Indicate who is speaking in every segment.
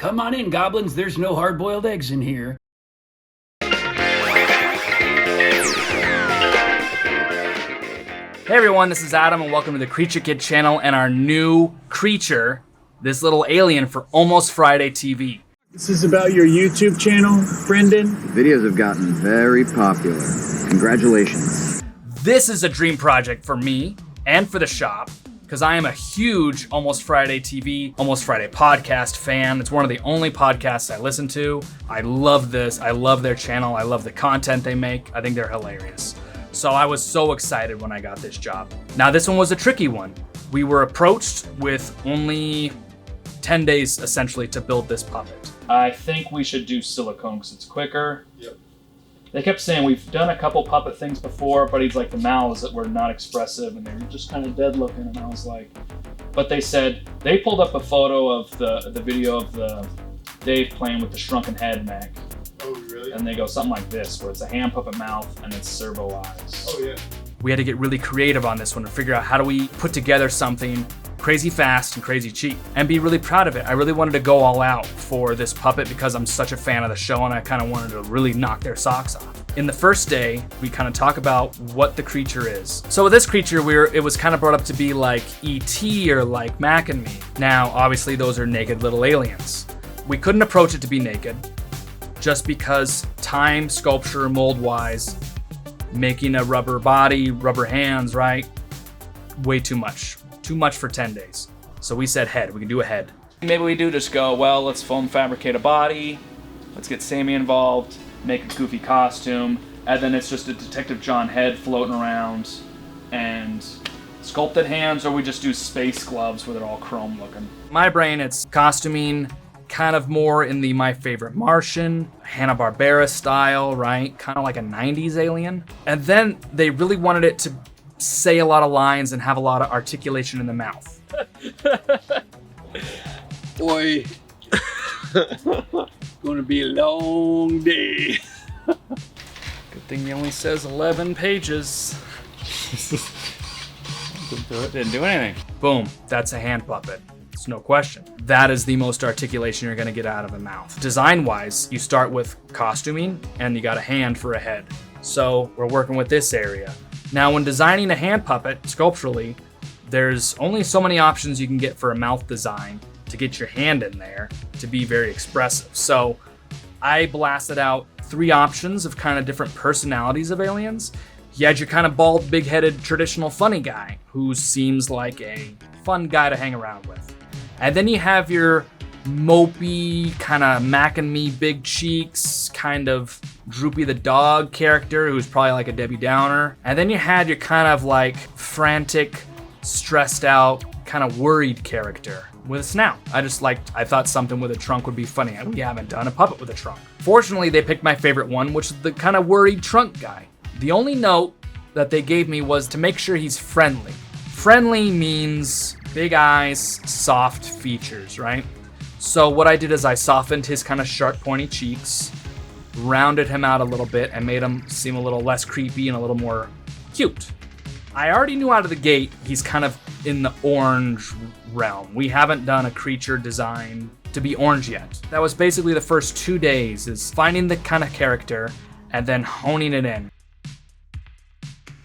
Speaker 1: Come on in, goblins. There's no hard-boiled eggs in here.
Speaker 2: Hey everyone, this is Adam and welcome to the KreatureKid channel and our new creature, this little alien for Almost Friday TV.
Speaker 3: This is about your YouTube channel, Brendan.
Speaker 4: The videos have gotten very popular. Congratulations.
Speaker 2: This is a dream project for me and for the shop because I am a huge Almost Friday TV, Almost Friday podcast fan. It's one of the only podcasts I listen to. I love this. I love their channel. I love the content they make. I think they're hilarious. So I was so excited when I got this job. Now this one was a tricky one. We were approached with only 10 days essentially to build this puppet. I think we should do silicone because it's quicker.
Speaker 5: Yep.
Speaker 2: They kept saying we've done a couple puppet things before, but he's like the mouths that were not expressive and they were just kind of dead looking. And I was like, but they said, they pulled up a photo of the video of the Dave playing with the shrunken head mech.
Speaker 5: Oh, really?
Speaker 2: And they go something like this, where it's a hand puppet mouth and it's servo eyes.
Speaker 5: Oh, yeah.
Speaker 2: We had to get really creative on this one to figure out how do we put together something crazy fast and crazy cheap and be really proud of it. I really wanted to go all out for this puppet because I'm such a fan of the show and I kind of wanted to really knock their socks off. In the first day, we kind of talk about what the creature is. So with this creature, it was kind of brought up to be like E.T. or like Mac and Me. Now, obviously those are naked little aliens. We couldn't approach it to be naked, just because time, sculpture, mold-wise, making a rubber body, rubber hands, right? Way too much. Too much for 10 days. So we said head, we can do a head. Maybe we do just go, well, let's foam fabricate a body, let's get Sammy involved, make a goofy costume, and then it's just a Detective John head floating around, and sculpted hands, or we just do space gloves where they're all chrome looking. My brain, it's costuming, kind of more in the My Favorite Martian, Hanna-Barbera style, right? Kind of like a 90s alien. And then they really wanted it to say a lot of lines and have a lot of articulation in the mouth.
Speaker 6: Boy, gonna be a long day.
Speaker 2: Good thing he only says 11 pages. Didn't do anything. Boom, that's a hand puppet. It's no question. That is the most articulation you're gonna get out of a mouth. Design-wise, you start with costuming and you got a hand for a head. So we're working with this area. Now, when designing a hand puppet sculpturally, there's only so many options you can get for a mouth design to get your hand in there to be very expressive. So I blasted out 3 options of kind of different personalities of aliens. You had your kind of bald, big-headed, traditional funny guy who seems like a fun guy to hang around with. And then you have your mopey, kind of Mac and Me, big cheeks, kind of Droopy the dog character who's probably like a Debbie Downer. And then you had your kind of like frantic, stressed out, kind of worried character with a snout. I thought something with a trunk would be funny. We haven't done a puppet with a trunk. Fortunately, they picked my favorite one, which is the kind of worried trunk guy. The only note that they gave me was to make sure he's friendly. Friendly means big eyes, soft features, right? So what I did is I softened his kind of sharp, pointy cheeks, rounded him out a little bit, and made him seem a little less creepy and a little more cute. I already knew out of the gate he's kind of in the orange realm. We haven't done a creature design to be orange yet. That was basically the first 2 days, is finding the kind of character and then honing it in.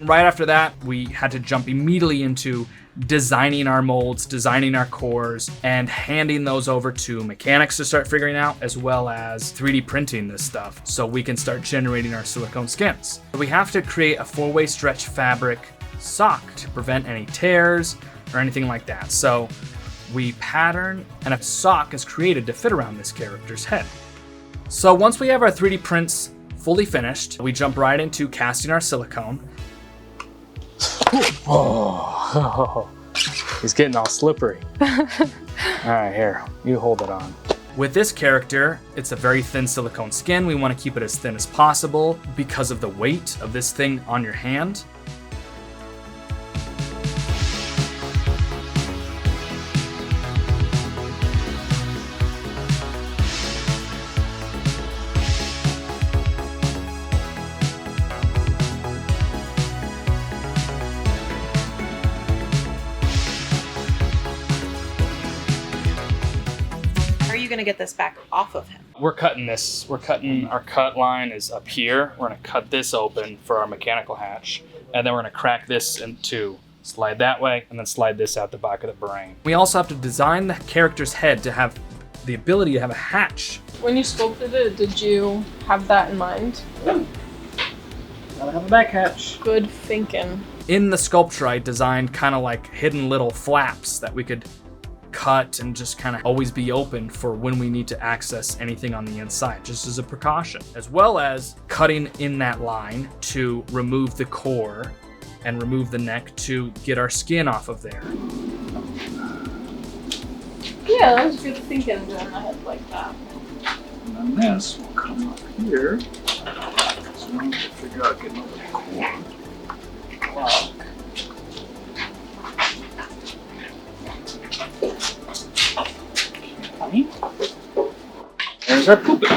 Speaker 2: Right after that, we had to jump immediately into designing our molds, designing our cores, and handing those over to mechanics to start figuring out, as well as 3D printing this stuff so we can start generating our silicone skins. We have to create a 4-way stretch fabric sock to prevent any tears or anything like that. So we pattern, and a sock is created to fit around this character's head. So once we have our 3D prints fully finished, we jump right into casting our silicone.
Speaker 7: Oh, he's getting all slippery. All right, here, you hold it on.
Speaker 2: With this character, it's a very thin silicone skin. We want to keep it as thin as possible because of the weight of this thing on your hand.
Speaker 5: going to get this back off of him?
Speaker 7: We're cutting this. Our cut line is up here. We're going to cut this open for our mechanical hatch. And then we're going to crack this in two. Slide that way, and then slide this out the back of the brain. We also have to design the character's head to have the ability to have a hatch.
Speaker 8: When you sculpted it, did you have that in mind?
Speaker 2: Gotta have a back hatch.
Speaker 8: Good thinking.
Speaker 2: In the sculpture, I designed kind of like hidden little flaps that we could cut and just kind of always be open for when we need to access anything on the inside, just as a precaution. As well as cutting in that line to remove the core and remove the neck to get our skin off of there.
Speaker 8: Yeah, that was good thinking doing my head like that.
Speaker 3: And then this will come up here. So we need to figure out getting over the core. Wow.
Speaker 2: There's our puppet.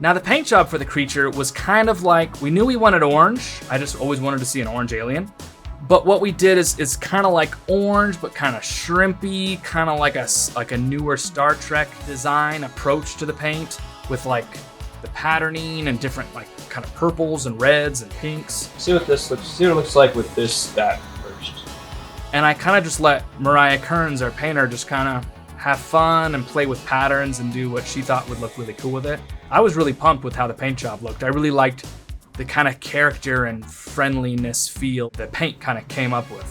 Speaker 2: Now the paint job for the creature was kind of like, we knew we wanted orange. I just always wanted to see an orange alien. But what we did is kind of like orange, but kind of shrimpy, kind of like a newer Star Trek design approach to the paint with like the patterning and different like kind of purples and reds and pinks.
Speaker 9: See what it looks like with that first.
Speaker 2: And I kind of just let Mariah Keirns, our painter, just kind of have fun and play with patterns and do what she thought would look really cool with it. I was really pumped with how the paint job looked. I really liked the kind of character and friendliness feel that paint kind of came up with.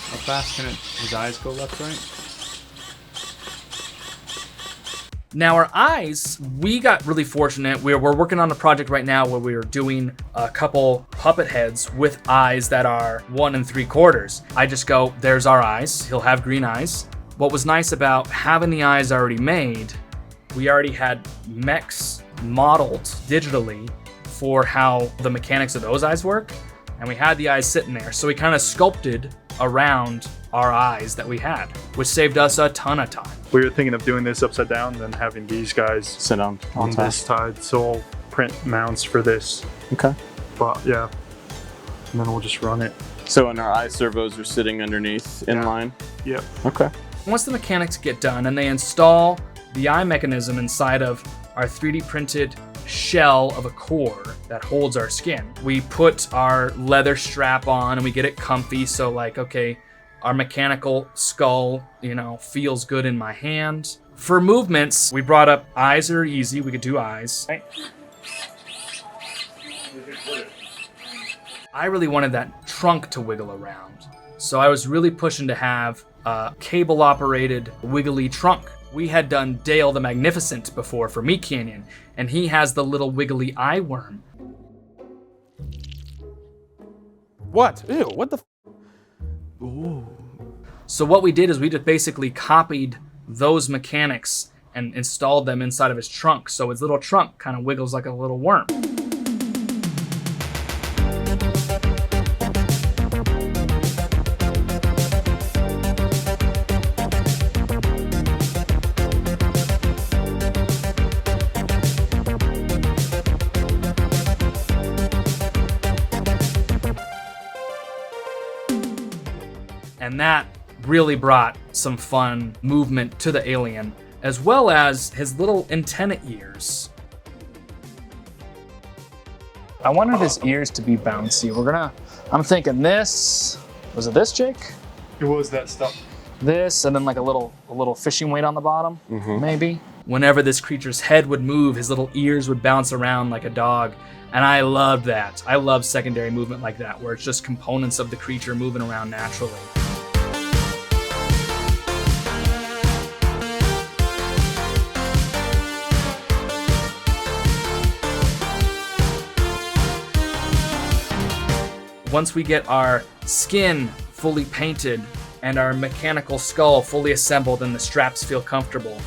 Speaker 9: How fast can his eyes go left, right?
Speaker 2: Now our eyes, we got really fortunate. We're working on a project right now where we are doing a couple puppet heads with eyes that are 1 3/4. I just go, there's our eyes. He'll have green eyes. What was nice about having the eyes already made, we already had mechs modeled digitally for how the mechanics of those eyes work, and we had the eyes sitting there. So we kind of sculpted around our eyes that we had, which saved us a ton of time.
Speaker 10: We were thinking of doing this upside down, then having these guys
Speaker 7: sit on
Speaker 10: this side, so I'll print mounts for this.
Speaker 7: Okay.
Speaker 10: But yeah, and then we'll just run it.
Speaker 11: So and our eye servos are sitting underneath in line?
Speaker 10: Yep.
Speaker 11: Okay.
Speaker 2: Once the mechanics get done and they install the eye mechanism inside of our 3D printed shell of a core that holds our skin, we put our leather strap on and we get it comfy. So like, okay, our mechanical skull, feels good in my hand. For movements, we brought up eyes are easy. We could do eyes. Right? I really wanted that trunk to wiggle around. So I was really pushing to have a cable operated wiggly trunk. We had done Dale the Magnificent before for Meat Canyon, and he has the little wiggly eye worm.
Speaker 9: What? Ew, what the
Speaker 2: Ooh. So what we did is we just basically copied those mechanics and installed them inside of his trunk. So his little trunk kind of wiggles like a little worm. And that really brought some fun movement to the alien, as well as his little antenna ears.
Speaker 7: I wanted his ears to be bouncy. I'm thinking this, was it this, Jake?
Speaker 10: It was that stuff.
Speaker 7: This, and then like a little fishing weight on the bottom, maybe.
Speaker 2: Whenever this creature's head would move, his little ears would bounce around like a dog. And I loved that. I love secondary movement like that, where it's just components of the creature moving around naturally. Once we get our skin fully painted and our mechanical skull fully assembled and the straps feel comfortable,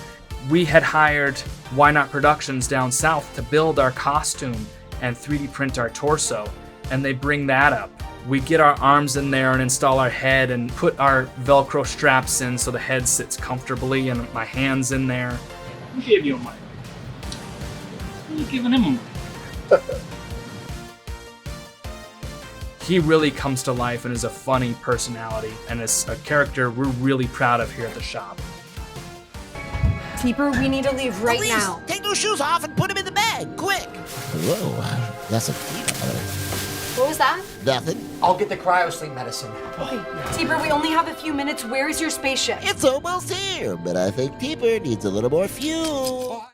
Speaker 2: we had hired Why Not Productions down south to build our costume and 3D print our torso. and they bring that up. We get our arms in there and install our head and put our Velcro straps in so the head sits comfortably and my hands in there.
Speaker 6: Who gave you a mic? Who are you giving him a mic?
Speaker 2: He really comes to life and is a funny personality and is a character we're really proud of here at the shop.
Speaker 12: Teeper, we need to leave right now.
Speaker 13: Take those shoes off and put them in the bag, quick. Whoa, that's a fever.
Speaker 12: What was that?
Speaker 13: Nothing.
Speaker 14: I'll get the cryosleep medicine.
Speaker 12: Okay, Teeper, we only have a few minutes. Where is your spaceship?
Speaker 13: It's almost here, but I think Teeper needs a little more fuel.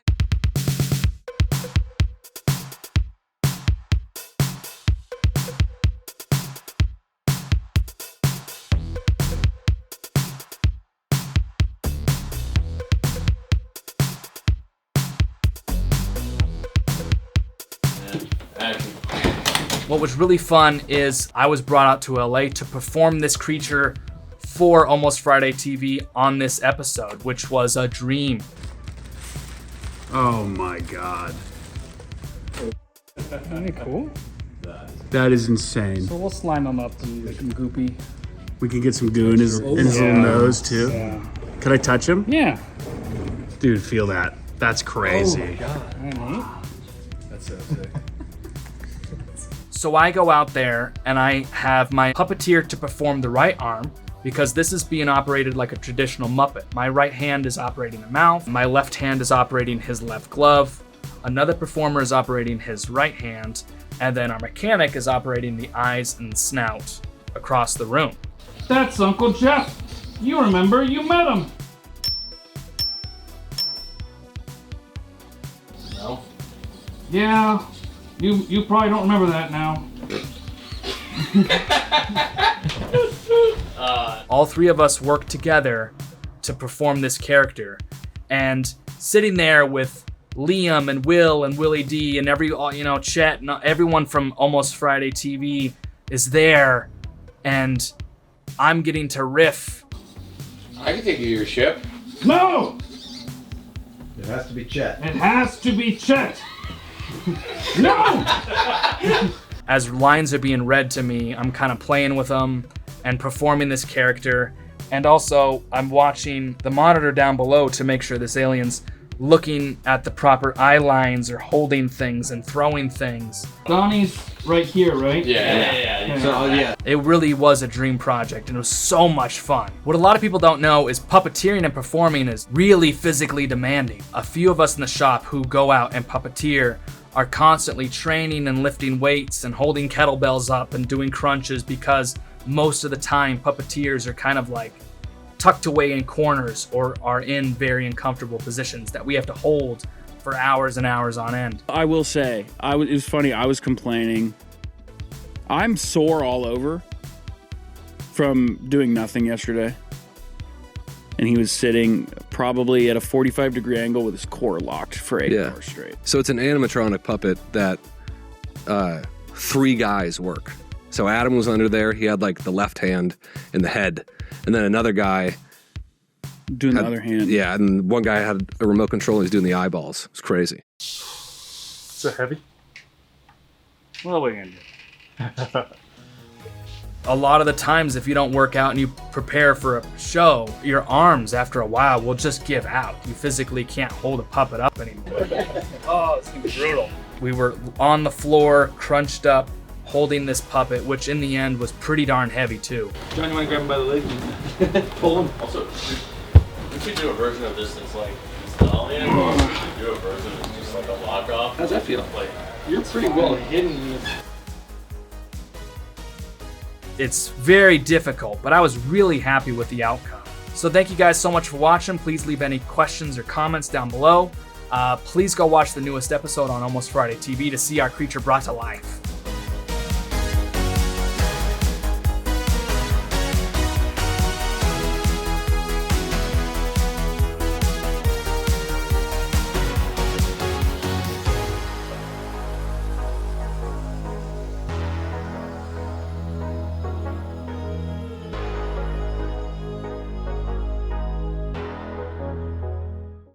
Speaker 2: What was really fun is I was brought out to LA to perform this creature for Almost Friday TV on this episode, which was a dream.
Speaker 10: Oh my god.
Speaker 6: Isn't it cool?
Speaker 10: That is insane.
Speaker 6: So we'll slime him up and make him goopy.
Speaker 10: We can get some goo in his little nose too.
Speaker 6: Yeah.
Speaker 10: Could I touch him?
Speaker 6: Yeah.
Speaker 10: Dude, feel that. That's crazy.
Speaker 6: Oh my god. Right.
Speaker 9: That's so sick.
Speaker 2: So I go out there and I have my puppeteer to perform the right arm because this is being operated like a traditional Muppet. My right hand is operating the mouth, my left hand is operating his left glove, another performer is operating his right hand, and then our mechanic is operating the eyes and snout across the room.
Speaker 6: That's Uncle Jeff. You remember, you met him.
Speaker 7: No.
Speaker 6: Yeah. You probably don't remember that now.
Speaker 2: All three of us work together to perform this character, and sitting there with Liam and Will and Willie D and Chet and everyone from Almost Friday TV is there, and I'm getting to riff.
Speaker 15: I can take you to your ship.
Speaker 6: No!
Speaker 9: It has to be Chet.
Speaker 6: It has to be Chet. No!
Speaker 2: As lines are being read to me, I'm kind of playing with them and performing this character. And also, I'm watching the monitor down below to make sure this alien's looking at the proper eye lines or holding things and throwing things.
Speaker 6: Donnie's right here, right?
Speaker 15: Yeah.
Speaker 9: So, yeah.
Speaker 2: It really was a dream project, and it was so much fun. What a lot of people don't know is puppeteering and performing is really physically demanding. A few of us in the shop who go out and puppeteer are constantly training and lifting weights and holding kettlebells up and doing crunches because most of the time puppeteers are kind of like tucked away in corners or are in very uncomfortable positions that we have to hold for hours and hours on end.
Speaker 16: I will say, it was funny, I was complaining. I'm sore all over from doing nothing yesterday. And he was sitting probably at a 45-degree angle with his core locked for 8 hours straight.
Speaker 17: So it's an animatronic puppet that 3 guys work. So Adam was under there. He had like the left hand and the head. And then another guy
Speaker 16: doing the other hand.
Speaker 17: Yeah, and one guy had a remote control and he was doing the eyeballs. It's crazy.
Speaker 10: Is it heavy?
Speaker 6: What are we gonna do?
Speaker 2: A lot of the times, if you don't work out and you prepare for a show, your arms, after a while, will just give out. You physically can't hold a puppet up anymore.
Speaker 6: Oh, it's gonna be brutal.
Speaker 2: We were on the floor, crunched up, holding this puppet, which in the end was pretty darn heavy too.
Speaker 6: John, you wanna grab him by the leg and pull him?
Speaker 15: Also, we could do a version of this that's like installing, or we could do a version that's just like a lock off.
Speaker 6: How's that feel?
Speaker 15: Like,
Speaker 6: you're pretty well hidden.
Speaker 2: It's very difficult, but I was really happy with the outcome. So thank you guys so much for watching. Please leave any questions or comments down below. Please go watch the newest episode on Almost Friday TV to see our creature brought to life.